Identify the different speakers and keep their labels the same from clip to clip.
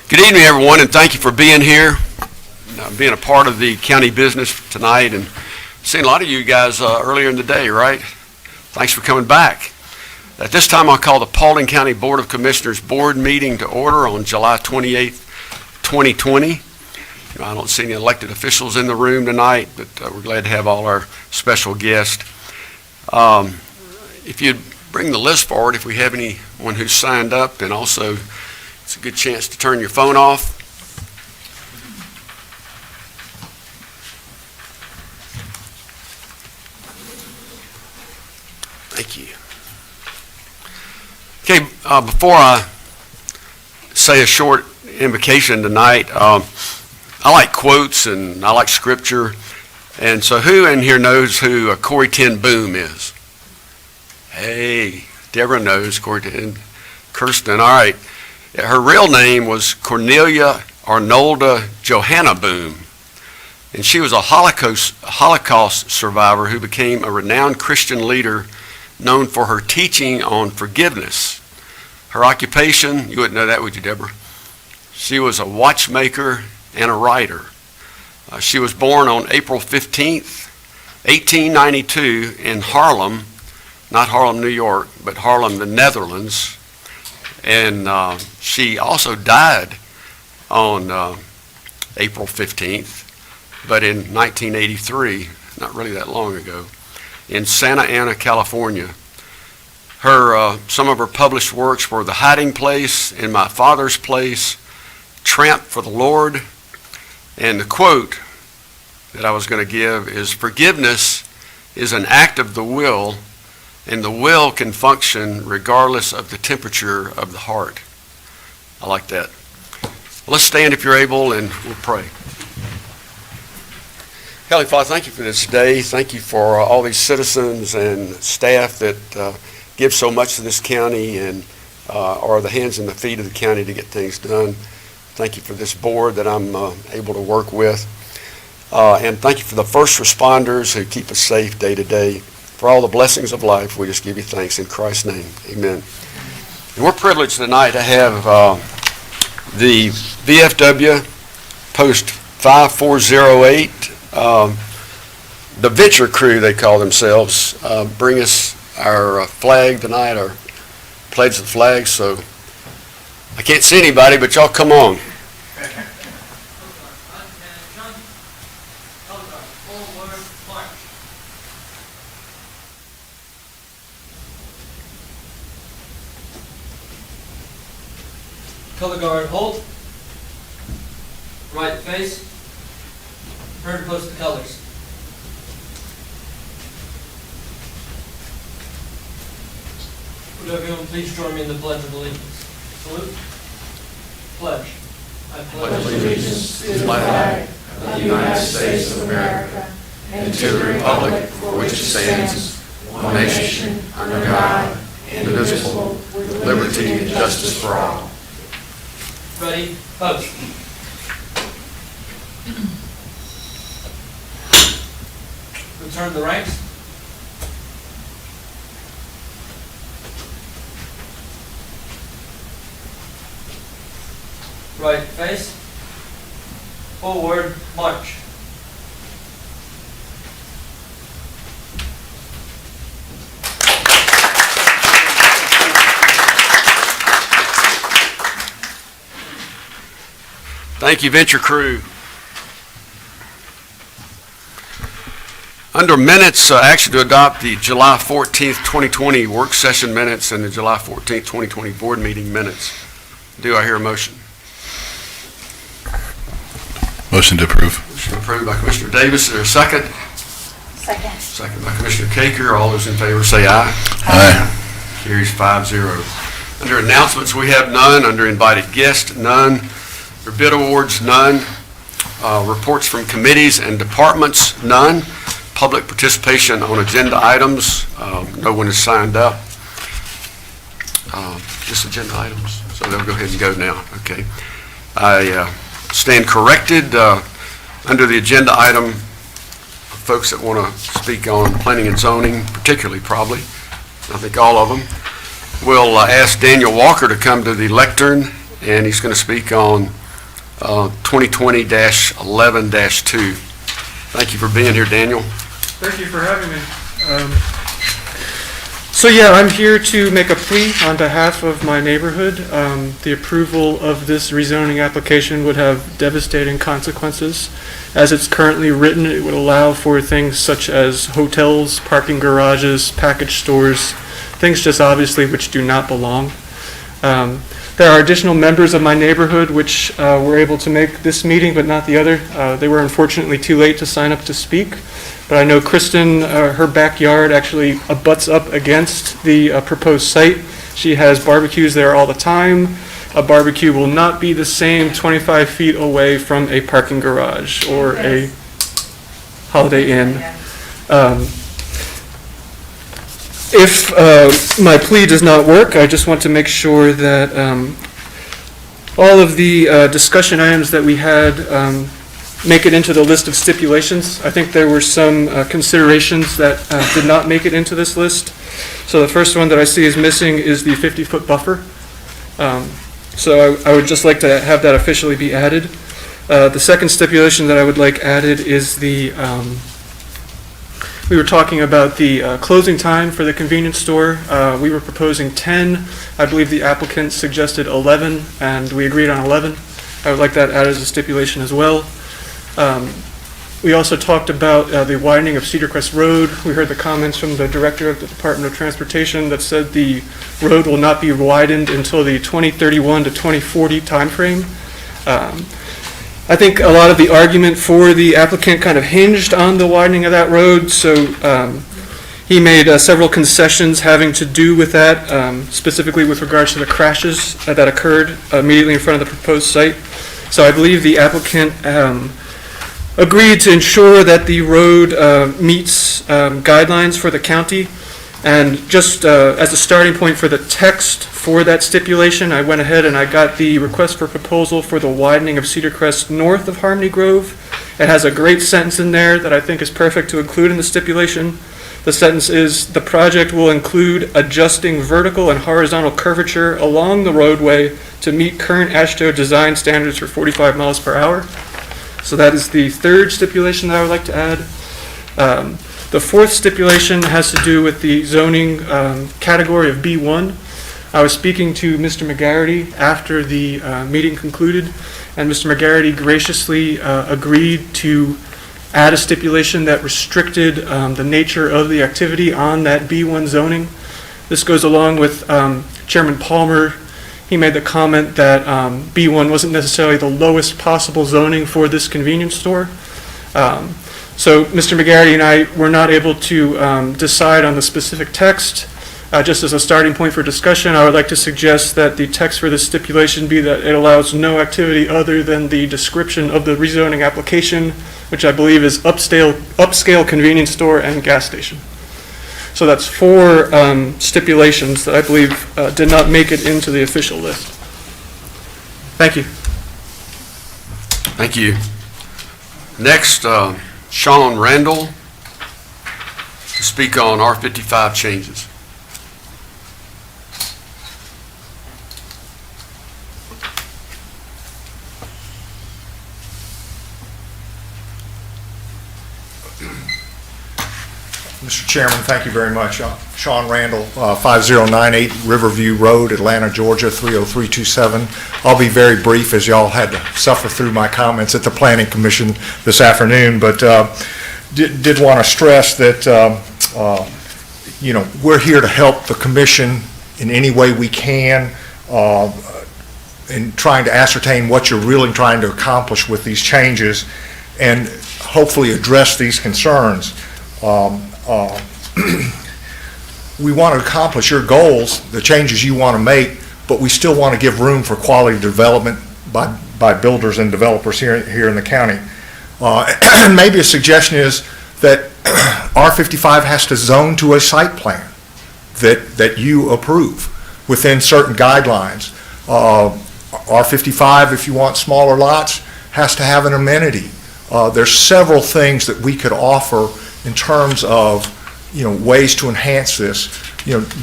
Speaker 1: Good evening, everyone, and thank you for being here, being a part of the county business tonight, and seeing a lot of you guys earlier in the day, right? Thanks for coming back. At this time, I'll call the Pauline County Board of Commissioners Board Meeting to order on July 28th, 2020. I don't see any elected officials in the room tonight, but we're glad to have all our special guests. If you'd bring the list forward, if we have anyone who's signed up, and also it's a good chance to turn your phone off. Thank you. Okay, before I say a short invocation tonight, I like quotes and I like scripture. And so who in here knows who Corrie ten Boom is? Hey, Deborah knows Corrie ten. Kirsten, all right. Her real name was Cornelia Arnolda Johanna Boom, and she was a Holocaust survivor who became a renowned Christian leader known for her teaching on forgiveness. Her occupation, you wouldn't know that, would you, Deborah? She was a watchmaker and a writer. She was born on April 15th, 1892 in Haarlem, not Harlem, New York, but Haarlem, the Netherlands. And she also died on April 15th, but in 1983, not really that long ago, in Santa Ana, California. Some of her published works were The Hiding Place, In My Father's Place, Tramp for the Lord, and the quote that I was going to give is, "Forgiveness is an act of the will, and the will can function regardless of the temperature of the heart." I like that. Let's stand if you're able, and we'll pray. Heavenly Father, thank you for this day. Thank you for all these citizens and staff that give so much to this county and are the hands and the feet of the county to get things done. Thank you for this board that I'm able to work with. And thank you for the first responders who keep us safe day to day. For all the blessings of life, we just give you thanks in Christ's name. Amen. And we're privileged tonight to have the Vfw Post 5408, the venture crew they call themselves, bring us our flag tonight, our pledge of the flag. So I can't see anybody, but y'all come on.
Speaker 2: Color guard, hold. Right face. Turn close to the colors. Would everyone please join me in the Pledge of Allegiance? Salute. Pledge. I
Speaker 3: pledge allegiance to the flag of the United States of America and to the republic for which it stands, one nation, under God, indivisible, with liberty and justice for all.
Speaker 2: Ready, post. Return the ranks. Right face. Forward, march.
Speaker 1: Thank you, Venture Crew. Under minutes, action to adopt the July 14th, 2020 work session minutes and the July 14th, 2020 board meeting minutes. Do I hear a motion?
Speaker 4: Motion to approve.
Speaker 1: Motion approved by Commissioner Davis. Is there a second?
Speaker 5: Second.
Speaker 1: Second by Commissioner Caker. All those in favor say aye.
Speaker 4: Aye.
Speaker 1: Carries 5-0. Under announcements, we have none. Under invited guests, none. Under bid awards, none. Reports from committees and departments, none. Public participation on agenda items, no one has signed up. Just agenda items, so they'll go ahead and go now. Okay. I stand corrected. Under the agenda item, folks that want to speak on planning and zoning, particularly probably, I think all of them, we'll ask Daniel Walker to come to the lectern and he's going to speak on 2020-11-2. Thank you for being here, Daniel.
Speaker 5: Thank you for having me. I'm here to make a plea on behalf of my neighborhood. The approval of this rezoning application would have devastating consequences. As it's currently written, it would allow for things such as hotels, parking garages, package stores, things just obviously which do not belong. There are additional members of my neighborhood which were able to make this meeting but not the other. They were unfortunately too late to sign up to speak. But I know Kristen, her backyard actually abuts up against the proposed site. She has barbecues there all the time. A barbecue will not be the same 25 feet away from a parking garage or a Holiday Inn. If my plea does not work, I just want to make sure that all of the discussion items that we had make it into the list of stipulations. I think there were some considerations that did not make it into this list. So the first one that I see is missing is the 50-foot buffer. So I would just like to have that officially be added. The second stipulation that I would like added is the, we were talking about the closing time for the convenience store. We were proposing 10. I believe the applicant suggested 11, and we agreed on 11. I would like that added as a stipulation as well. We also talked about the widening of Cedar Crest Road. We heard the comments from the director of the Department of Transportation that said the road will not be widened until the 2031 to 2040 timeframe. I think a lot of the argument for the applicant kind of hinged on the widening of that road, so he made several concessions having to do with that, specifically with regards to the crashes that occurred immediately in front of the proposed site. So I believe the applicant agreed to ensure that the road meets guidelines for the county. And just as a starting point for the text for that stipulation, I went ahead and I got the request for proposal for the widening of Cedar Crest north of Harmony Grove. It has a great sentence in there that I think is perfect to include in the stipulation. The sentence is, "The project will include adjusting vertical and horizontal curvature along the roadway to meet current AASHTO design standards for 45 miles per hour." So that is the third stipulation that I would like to add. The fourth stipulation has to do with the zoning category of B1. I was speaking to Mr. McGarity after the meeting concluded, and Mr. McGarity graciously agreed to add a stipulation that restricted the nature of the activity on that B1 zoning. This goes along with Chairman Palmer. He made the comment that B1 wasn't necessarily the lowest possible zoning for this convenience store. So Mr. McGarity and I were not able to decide on the specific text. Just as a starting point for discussion, I would like to suggest that the text for this stipulation be that it allows no activity other than the description of the rezoning application, which I believe is upscale convenience store and gas station. So that's four stipulations that I believe did not make it into the official list. Thank you.
Speaker 1: Thank you. Next, Sean Randall to speak on R55 changes.
Speaker 6: Mr. Chairman, thank you very much. Sean Randall, 5098 Riverview Road, Atlanta, Georgia, 30327. I'll be very brief as y'all had to suffer through my comments at the Planning Commission this afternoon, but did want to stress that we're here to help the Commission in any way we can in trying to ascertain what you're really trying to accomplish with these changes and hopefully address these concerns. We want to accomplish your goals, the changes you want to make, but we still want to give room for quality development by builders and developers here in the county. And maybe a suggestion is that R55 has to zone to a site plan that you approve within certain guidelines. R55, if you want smaller lots, has to have an amenity. There's several things that we could offer in terms of ways to enhance this,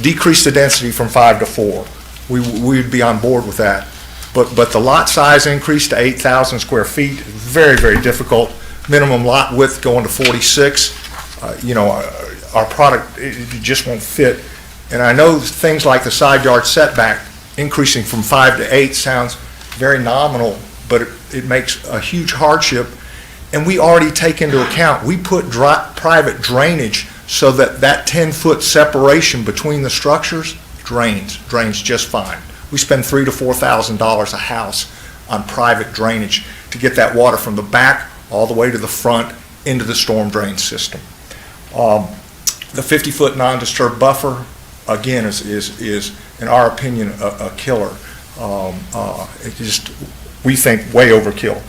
Speaker 6: decrease the density from 5 to 4. We'd be on board with that. But the lot size increase to 8,000 square feet, very, very difficult. Minimum lot width going to 46. Our product, it just won't fit. And I know things like the side yard setback increasing from 5 to 8 sounds very nominal, but it makes a huge hardship. And we already take into account, we put private drainage so that 10-foot separation between the structures drains just fine. We spend $3,000 to $4,000 a house on private drainage to get that water from the back all the way to the front into the storm drain system. The 50-foot non-disturbed buffer, again, is in our opinion, a killer. It just, we think, way overkill.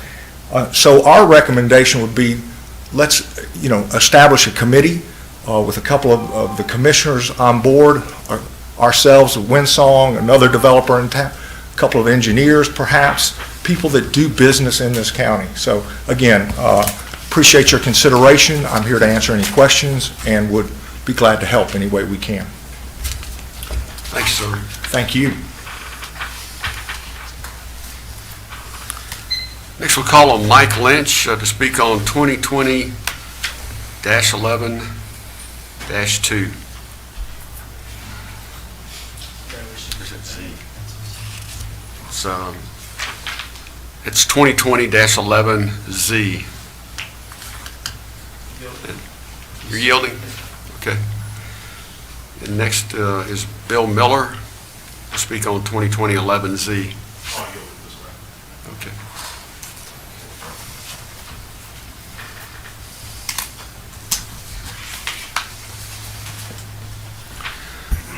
Speaker 6: So our recommendation would be, let's, establish a committee with a couple of the commissioners on board, ourselves, Windsong, another developer in town, a couple of engineers perhaps, people that do business in this county. So again, appreciate your consideration. I'm here to answer any questions and would be glad to help any way we can.
Speaker 1: Thanks, sir.
Speaker 6: Thank you.
Speaker 1: Next, we'll call on Mike Lynch to speak on 2020-11-2. So it's 2020-11Z. You're yielding? Okay. And next is Bill Miller to speak on 2020-11Z. Okay.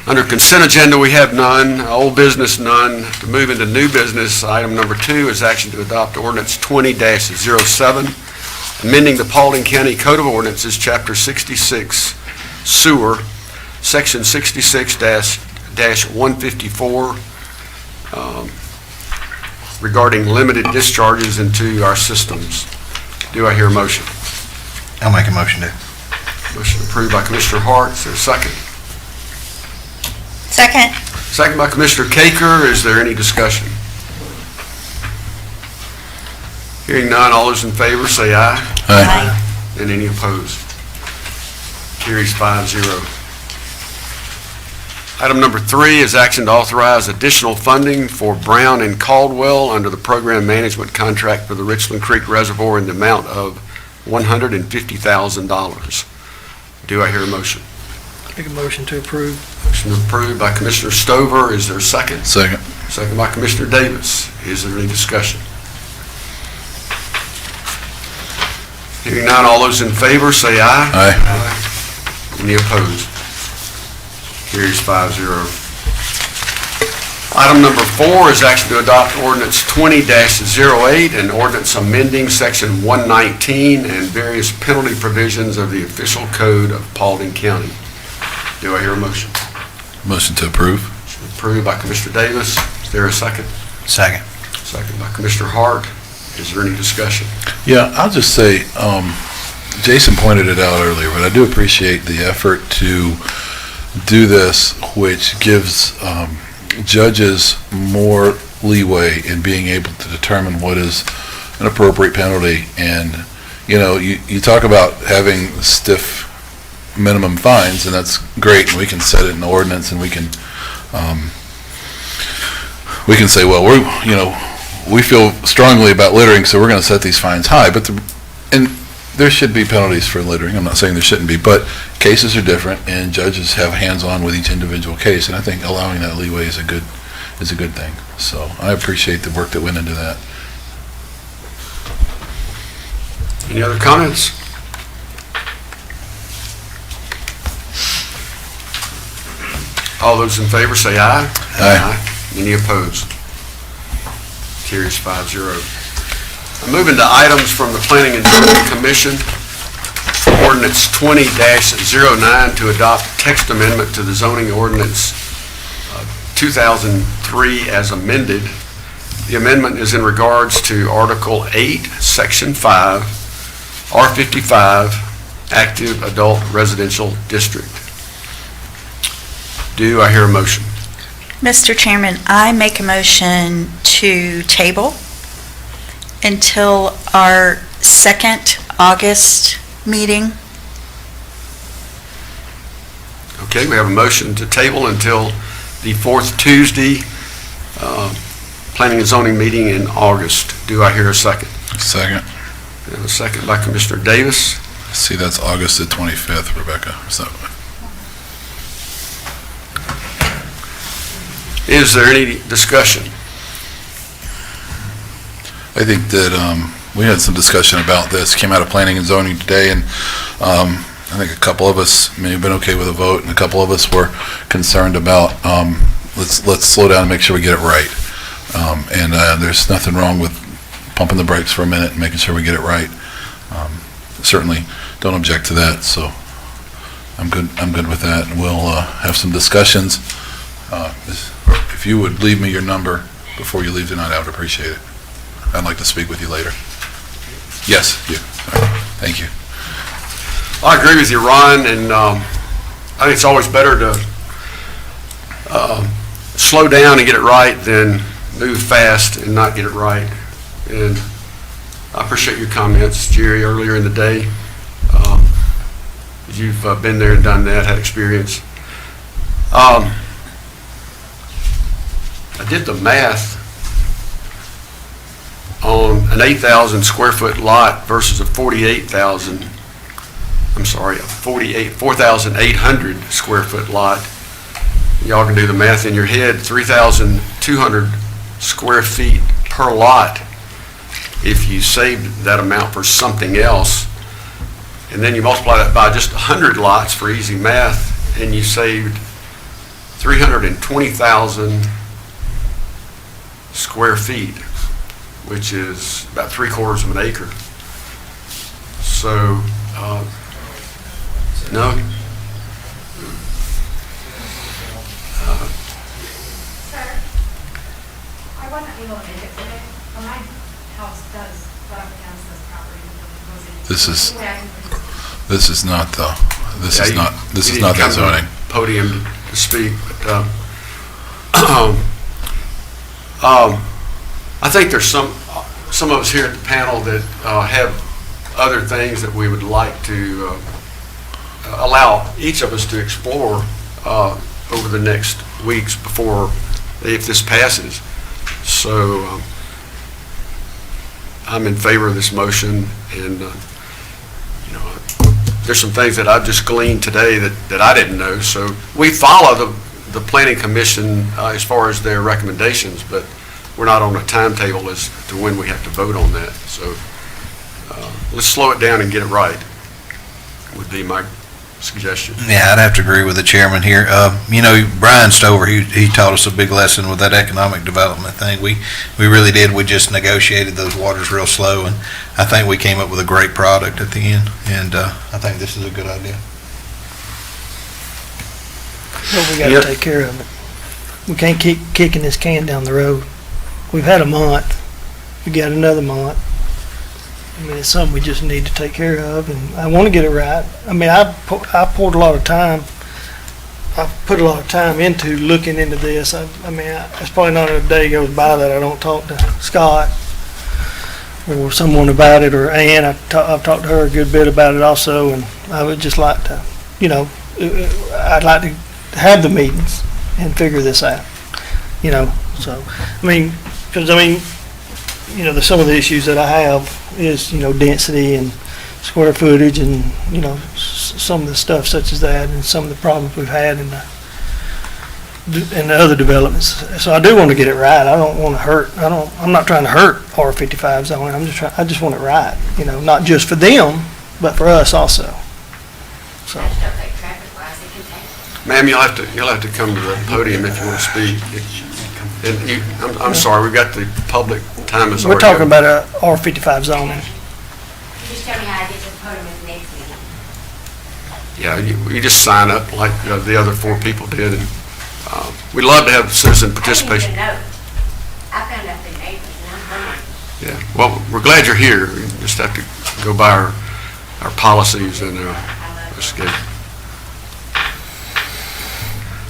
Speaker 1: Under consent agenda, we have none. Old business, none. To move into new business, item number 2 is action to adopt ordinance 20-07, amending the Pauline County Code of Ordinances, Chapter 66, Sewer, Section 66-154, regarding limited discharges into our systems. Do I hear a motion?
Speaker 3: I'll make a motion to.
Speaker 1: Motion approved by Commissioner Hart. Is there a second?
Speaker 7: Second.
Speaker 1: Second by Commissioner Caker. Is there any discussion? Hearing none, all those in favor say aye.
Speaker 7: Aye.
Speaker 1: And any opposed? Carries 5-0. Item number 3 is action to authorize additional funding for Brown and Caldwell under the program management contract for the Richland Creek Reservoir in the amount of $150,000. Do I hear a motion?
Speaker 5: Make a motion to approve.
Speaker 1: Motion approved by Commissioner Stover. Is there a second?
Speaker 4: Second.
Speaker 1: Second by Commissioner Davis. Is there any discussion? Hearing none, all those in favor say aye.
Speaker 4: Aye.
Speaker 1: Any opposed? Carries 5-0. Item number 4 is action to adopt ordinance 20-08, an ordinance amending section 119 and various penalty provisions of the official code of Paulding County. Do I hear a motion?
Speaker 4: Motion to approve.
Speaker 1: Approved by Commissioner Davis. Is there a second?
Speaker 3: Second.
Speaker 1: Second by Commissioner Hart. Is there any discussion?
Speaker 4: Yeah, I'll just say, Jason pointed it out earlier, but I do appreciate the effort to do this, which gives judges more leeway in being able to determine what is an appropriate penalty. And, you talk about having stiff minimum fines, and that's great, and we can set it in the ordinance, and we can say, well, we feel strongly about littering, so we're going to set these fines high. But there should be penalties for littering. I'm not saying there shouldn't be, but cases are different, and judges have hands-on with each individual case, and I think allowing that leeway is a good thing. So I appreciate the work that went into that.
Speaker 1: Any other comments? All those in favor say aye.
Speaker 4: Aye.
Speaker 1: Any opposed? Carries 5-0. Moving to items from the Planning and Zoning Commission. Ordinance 20-09 to adopt text amendment to the zoning ordinance 2003 as amended. The amendment is in regards to Article 8, Section 5, R55, Active Adult Residential District. Do I hear a motion?
Speaker 7: Mr. Chairman, I make a motion to table until our second August meeting.
Speaker 1: Okay, we have a motion to table until the fourth Tuesday Planning and Zoning meeting in August. Do I hear a second?
Speaker 4: Second.
Speaker 1: We have a second by Commissioner Davis.
Speaker 4: See, that's August the 25th, Rebecca. So,
Speaker 1: Is there any discussion?
Speaker 4: I think that we had some discussion about this, came out of planning and zoning today, and I think a couple of us may have been okay with a vote, and a couple of us were concerned about, let's slow down and make sure we get it right. And there's nothing wrong with pumping the brakes for a minute and making sure we get it right. Certainly don't object to that, so I'm good with that, and we'll have some discussions. If you would leave me your number before you leave tonight, I would appreciate it. I'd like to speak with you later. Yes, you. All right. Thank you.
Speaker 1: I agree with you, Ron, and I think it's always better to slow down and get it right than move fast and not get it right. And I appreciate your comments, Jerry, earlier in the day. You've been there and done that, had experience. I did the math on an 8,000 square foot lot versus a 4,800 square foot lot. Y'all can do the math in your head. 3,200 square feet per lot if you saved that amount for something else. And then you multiply that by just 100 lots for easy math, and you saved 320,000 square feet, which is about 3/4 of an acre. So, no?
Speaker 8: Sir, I wasn't able to make it today, but my house does butt up against this property.
Speaker 4: This is not the, this
Speaker 1: Yeah,
Speaker 4: is
Speaker 1: you-
Speaker 4: not
Speaker 1: you need to
Speaker 4: that
Speaker 1: come to the
Speaker 4: zoning.
Speaker 1: Podium to speak, but, I think there's some of us here at the panel that have other things that we would like to allow each of us to explore over the next weeks before, if this passes. So I'm in favor of this motion, and there's some things that I've just gleaned today that I didn't know. So we follow the Planning Commission as far as their recommendations, but we're not on a timetable as to when we have to vote on that. So let's slow it down and get it right, would be my suggestion.
Speaker 9: Yeah, I'd have to agree with the chairman here. Brian Stover, he taught us a big lesson with that economic development thing. We really did. We just negotiated those waters real slow, and I think we came up with a great product at the end, and I think this is a good idea.
Speaker 10: Well, we got
Speaker 1: Yep.
Speaker 10: to take care of it. We can't keep kicking this can down the road. We've had a month. We got another month. I mean, it's something we just need to take care of, and I want to get it right. I mean, I poured a lot of time. I put a lot of time into looking into this. It's probably not a day goes by that I don't talk to Scott or someone about it, or Ann. I've talked to her a good bit about it also, and I would just like to, I'd like to have the meetings and figure this out, so, there's some of the issues that I have is, density and square footage and, some of the stuff such as that, and some of the problems we've had in the other developments. So I do want to get it right. I don't want to hurt, I'm not trying to hurt R55 zoning. I just want it right, not just for them, but for us also. So.
Speaker 1: Ma'am, you'll have to come to the podium if you want to speak. And I'm sorry, we've got the public time is
Speaker 10: We're
Speaker 1: already
Speaker 10: talking
Speaker 1: over.
Speaker 10: about a R55 zoning.
Speaker 8: Just tell me how to get to the podium at the next meeting.
Speaker 1: Yeah, you just sign up like the other 4 people did, and we'd love to have citizen participation.
Speaker 8: I didn't even know. I found out they made it, and I'm hungry.
Speaker 1: Yeah, well, we're glad you're here. We just have to go by our policies and our schedule.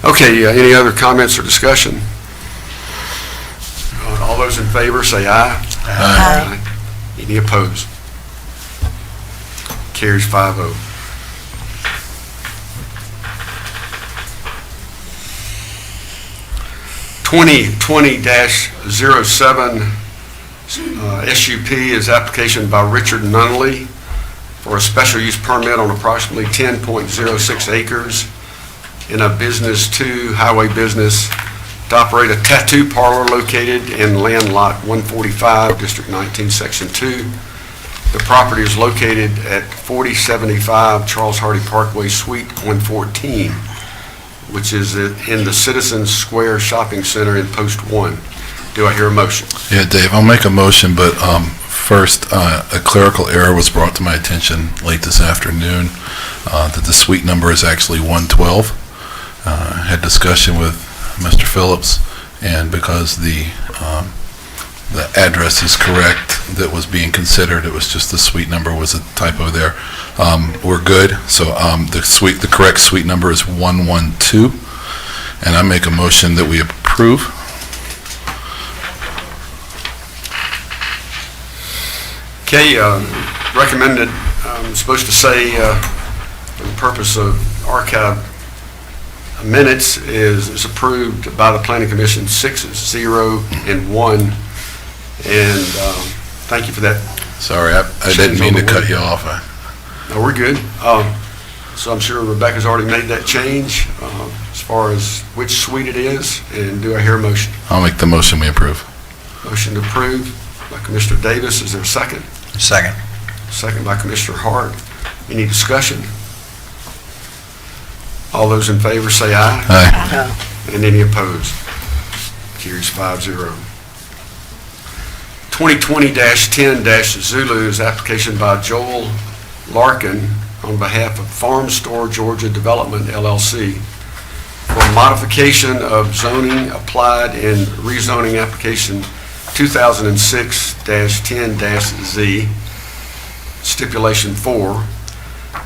Speaker 1: Okay, any other comments or discussion? All those in favor say aye.
Speaker 7: Aye.
Speaker 1: Any opposed? Carries 5-0. (2020-07) SUP is application by Richard Nunley for a special use permit on approximately 10.06 acres in a Business 2 highway business to operate a tattoo parlor located in land lot 145, District 19, Section 2. The property is located at 4075 Charles Hardy Parkway, Suite 114, which is in the Citizens Square Shopping Center in Post 1. Do I hear a motion?
Speaker 4: Yeah, Dave, I'll make a motion, but first, a clerical error was brought to my attention late this afternoon, that the suite number is actually 112. Had discussion with Mr. Phillips, and because the address is correct that was being considered, it was just the suite number was a typo there. We're good, so the correct suite number is 112, and I make a motion that we approve.
Speaker 1: Okay, recommended, I'm supposed to say, for the purpose of archive minutes, is approved by the Planning Commission 6-0-1, and thank you for that.
Speaker 4: Sorry, I didn't mean to cut you off.
Speaker 1: No, we're good. So I'm sure Rebecca's already made that change as far as which suite it is, and do I hear a motion?
Speaker 4: I'll make the motion, we approve.
Speaker 1: Motion to approve by Commissioner Davis. Is there a second?
Speaker 9: Second.
Speaker 1: Second by Commissioner Hart. Any discussion? All those in favor say aye.
Speaker 4: Aye.
Speaker 1: And any opposed? Carries 5-0. 2020-10-Zulu is application by Joel Larkin on behalf of Farm Store Georgia Development, LLC, for modification of zoning applied in rezoning application 2006-10-Z, stipulation 4,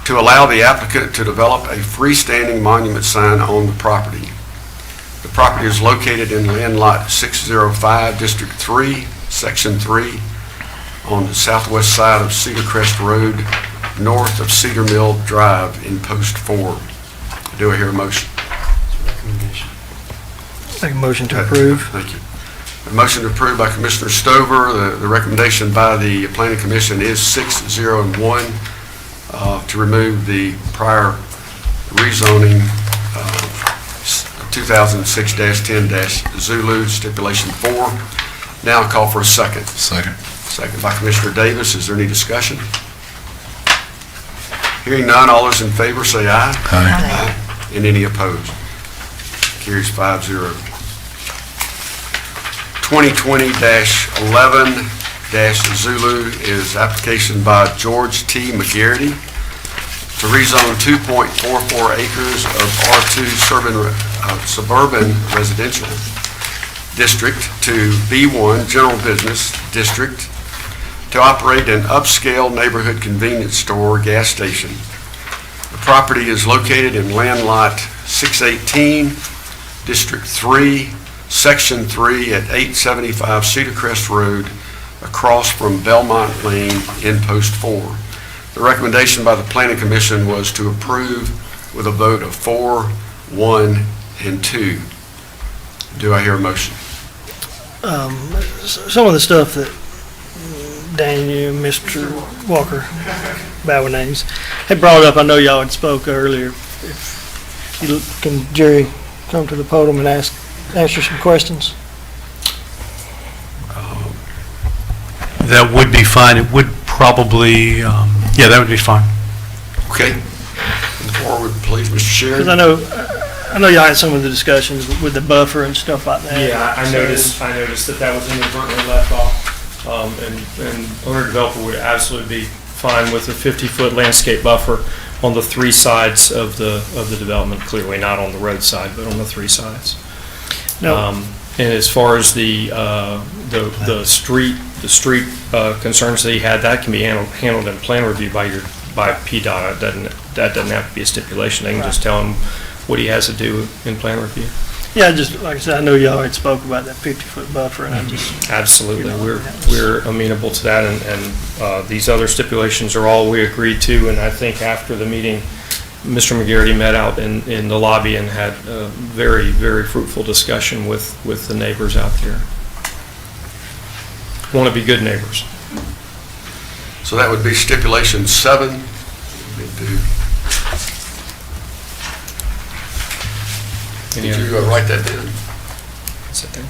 Speaker 1: to allow the applicant to develop a freestanding monument sign on the property. The property is located in land lot 605, District 3, Section 3, on the southwest side of Cedar Crest Road, north of Cedar Mill Drive in Post 4. Do I hear a motion?
Speaker 10: Make a motion to approve.
Speaker 1: Thank you. A motion approved by Commissioner Stover. The recommendation by the Planning Commission is 6-0-1 to remove the prior rezoning 2006-10-Zulu, stipulation 4. Now I'll call for a second.
Speaker 4: Second.
Speaker 1: Second by Commissioner Davis. Is there any discussion? Hearing none, all those in favor say aye.
Speaker 4: Aye.
Speaker 1: And any opposed? Carries 5-0. 2020-11-Zulu is application by George T. McGarity to rezone 2.44 acres of R2 suburban residential district to B1 general business district to operate an upscale neighborhood convenience store gas station. The property is located in land lot 618, District 3, Section 3 at 875 Cedar Crest Road, across from Belmont Lane in Post 4. The recommendation by the Planning Commission was to approve with a vote of 4, 1, and 2. Do I hear a motion?
Speaker 10: Some of the stuff that Daniel, Mr. Walker, bad with names, had brought up, I know y'all had spoke earlier. If you can, Jerry, come to the podium and answer some questions?
Speaker 11: That would be fine. It would probably, yeah, that would be fine.
Speaker 1: Okay. Come forward, please, Mr. Sheridan.
Speaker 10: Because I know y'all had some of the discussions with the buffer and stuff like that.
Speaker 12: Yeah, I noticed that was inadvertently left off. And owner developer would absolutely be fine with a 50-foot landscape buffer on the 3 sides of the development, clearly not on the road side, but on the 3 sides.
Speaker 10: No.
Speaker 12: And as far as the street concerns that he had, that can be handled in plan review by PDOT. That doesn't have to be a stipulation. They can just tell him what he has to do in plan review.
Speaker 10: Yeah, just, like I said, I know y'all had spoke about that 50-foot buffer, and I just,
Speaker 12: Absolutely,
Speaker 10: You know,
Speaker 12: we're amenable to that, and these other stipulations are all we agreed to, and I think after the meeting, Mr. McGarity met out in the lobby and had a very, very fruitful discussion with the neighbors out there. Want to be good neighbors.
Speaker 1: So that would be stipulation 7. Did you write that down?
Speaker 12: Is that there?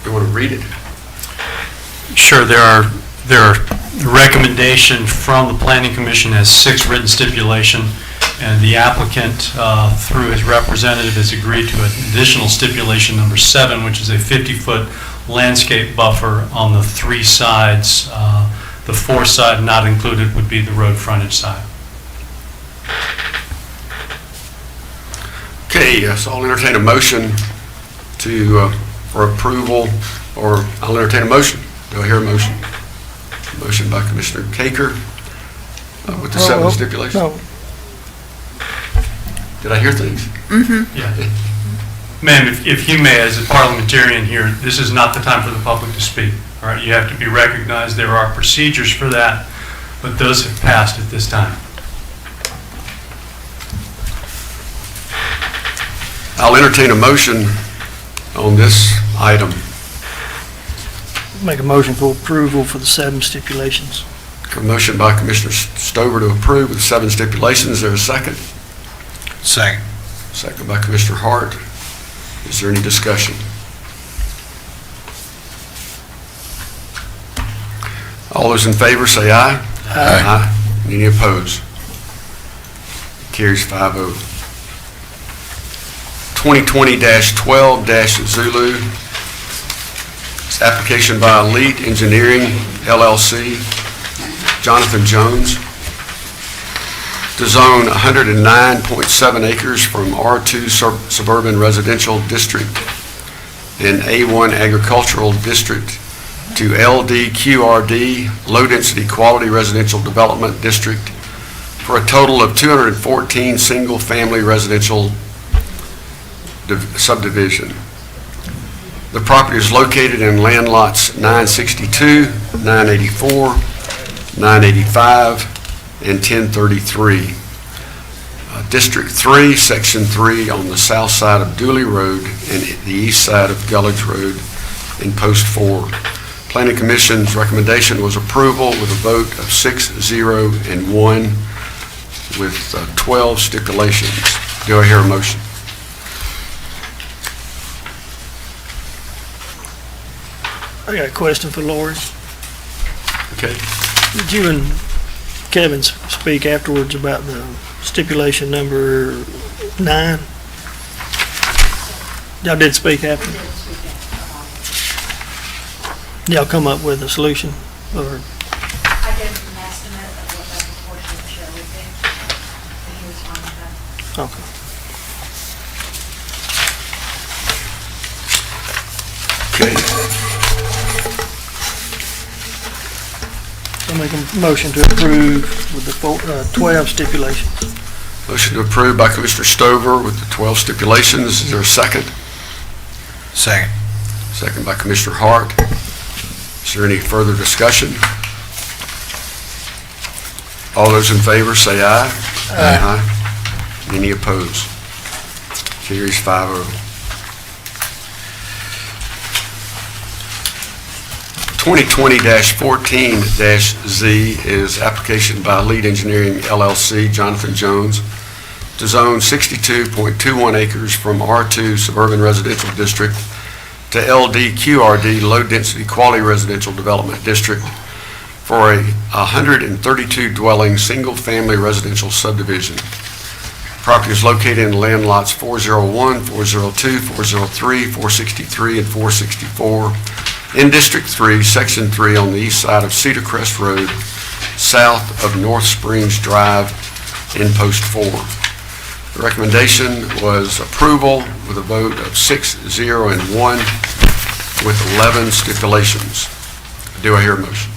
Speaker 1: You want to read it?
Speaker 11: Sure, there are the recommendation from the Planning Commission has 6 written stipulation, and the applicant, through his representative, has agreed to an additional stipulation number 7, which is a 50-foot landscape buffer on the 3 sides. The 4th side not included would be the road frontage side.
Speaker 1: Okay, so I'll entertain a motion for approval, or I'll entertain a motion. Do I hear a motion? Motion by Commissioner Caker with the 7 stipulations.
Speaker 10: no,
Speaker 1: Did I hear things?
Speaker 11: Yeah. Ma'am, if you may, as a parliamentarian here, this is not the time for the public to speak. All right, you have to be recognized. There are procedures for that, but those have passed at this time.
Speaker 1: I'll entertain a motion on this item.
Speaker 10: make a motion for approval for the 7 stipulations.
Speaker 1: A motion by Commissioner Stover to approve with 7 stipulations. Is there a second?
Speaker 9: Second.
Speaker 1: Second by Commissioner Hart. Is there any discussion? All those in favor say aye. Aye. Any opposed? Carries 5-0. 2020-12-Zulu. It's application by Elite Engineering, LLC, Jonathan Jones, to zone 109.7 acres from R2 Suburban Residential District and A1 Agricultural District to LDQRD, Low Density Quality Residential Development District, for a total of 214 single-family residential subdivision. The property is located in land lots 962, 984, 985, and 1033. District 3, Section 3 on the south side of Dooley Road and the east side of Gulledge Road in Post 4. Planning Commission's recommendation was approval with a vote of 6-0 and 1 with 12 stipulations. Do I hear a motion?
Speaker 10: I got a question for Lori.
Speaker 1: Okay.
Speaker 10: Did you and Kevin speak afterwards about the stipulation number 9? Y'all did speak after? Y'all come up with a solution, or?
Speaker 8: I gave him an estimate of what that proportion of share would be, and he was fine with that.
Speaker 10: Okay.
Speaker 1: Okay.
Speaker 10: I'll make a motion to approve with the 12 stipulations.
Speaker 1: Motion to approve by Commissioner Stover with the 12 stipulations. Is there a second?
Speaker 9: Second.
Speaker 1: Second by Commissioner Hart. Is there any further discussion? All those in favor say aye. Aye. Any opposed? Carries 5-0. 2020-14-Z is application by Lead Engineering LLC, Jonathan Jones, to zone 62.21 acres from R2 Suburban Residential District to LDQRD, Low Density Quality Residential Development District, for a 132 dwelling, single-family residential subdivision. Property is located in land lots 401, 402, 403, 463, and 464 in District 3, Section 3 on the east side of Cedar Crest Road, south of North Springs Drive in Post 4. The recommendation was approval with a vote of 6-0 and 1 with 11 stipulations. Do I hear a motion?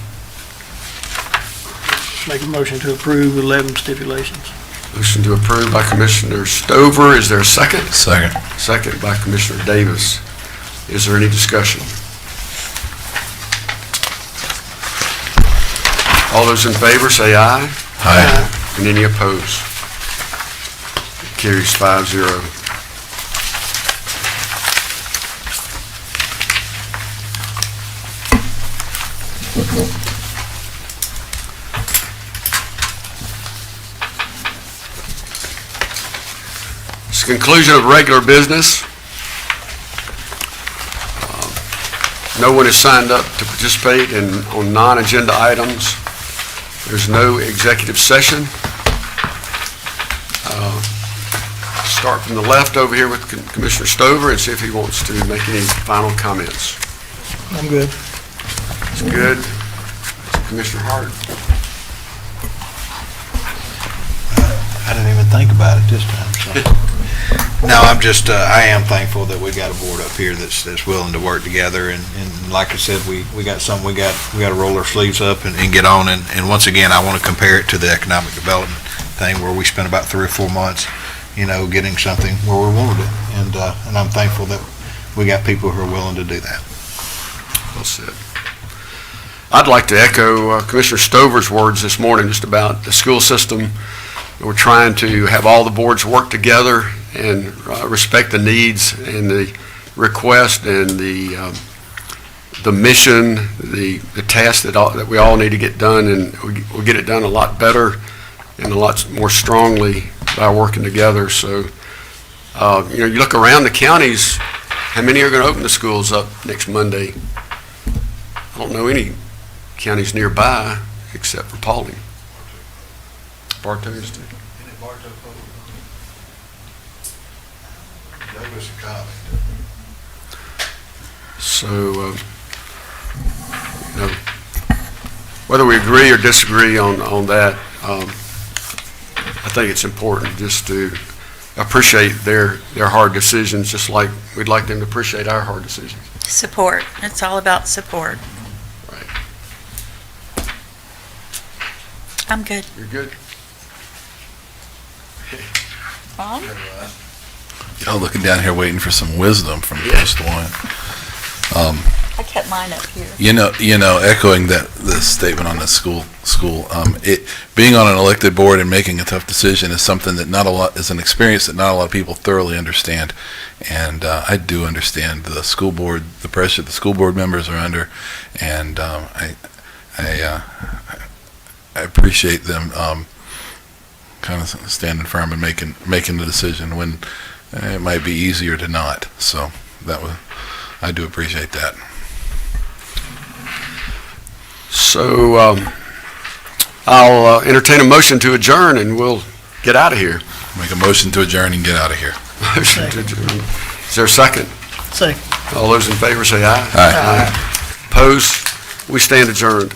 Speaker 10: Make a motion to approve with 11 stipulations.
Speaker 1: Motion to approve by Commissioner Stover. Is there a second?
Speaker 4: Second.
Speaker 1: Second by Commissioner Davis. Is there any discussion? All those in favor say aye.
Speaker 4: Aye.
Speaker 1: And any opposed? It carries 5-0. It's the conclusion of regular business. No one has signed up to participate on non-agenda items. There's no executive session. Start from the left over here with Commissioner Stover and see if he wants to make any final comments.
Speaker 10: I'm good.
Speaker 1: It's good. Commissioner Hart.
Speaker 9: I didn't even think about it this time, so. No, I am thankful that we got a board up here that's willing to work together, and like I said, we got something, we got to roll our sleeves up and get on, and once again, I want to compare it to the economic development thing where we spent about 3 or 4 months, getting something where we wanted it, and I'm thankful that we got people who are willing to do that.
Speaker 1: Well said. I'd like to echo Commissioner Stover's words this morning just about the school system. We're trying to have all the boards work together and respect the needs and the request and the mission, the task that we all need to get done, and we'll get it done a lot better and a lot more strongly by working together. So, you look around the counties, how many are going to open the schools up next Monday? I don't know any counties nearby except for Pauline. Bartow is too. So, whether we agree or disagree on that, I think it's important just to appreciate their hard decisions, just like we'd like them to appreciate our hard decisions.
Speaker 7: Support. It's all about support.
Speaker 1: Right.
Speaker 7: I'm good.
Speaker 1: You're good?
Speaker 7: Bob?
Speaker 4: Y'all looking down here waiting for some wisdom from
Speaker 1: Yeah.
Speaker 4: Post 1.
Speaker 7: I kept mine up here.
Speaker 4: Echoing the statement on the school, being on an elected board and making a tough decision is something that is an experience that not a lot of people thoroughly understand. And I do understand the school board, the pressure the school board members are under, and I appreciate them kind of standing firm and making the decision when it might be easier to not. So I do appreciate that.
Speaker 1: So I'll entertain a motion to adjourn and we'll get out of here.
Speaker 4: Make a motion to adjourn and get out of here.
Speaker 1: Motion to adjourn. Is there a second?
Speaker 10: Second.
Speaker 1: All those in favor say aye.
Speaker 4: Aye.
Speaker 1: Opposed? We stand adjourned.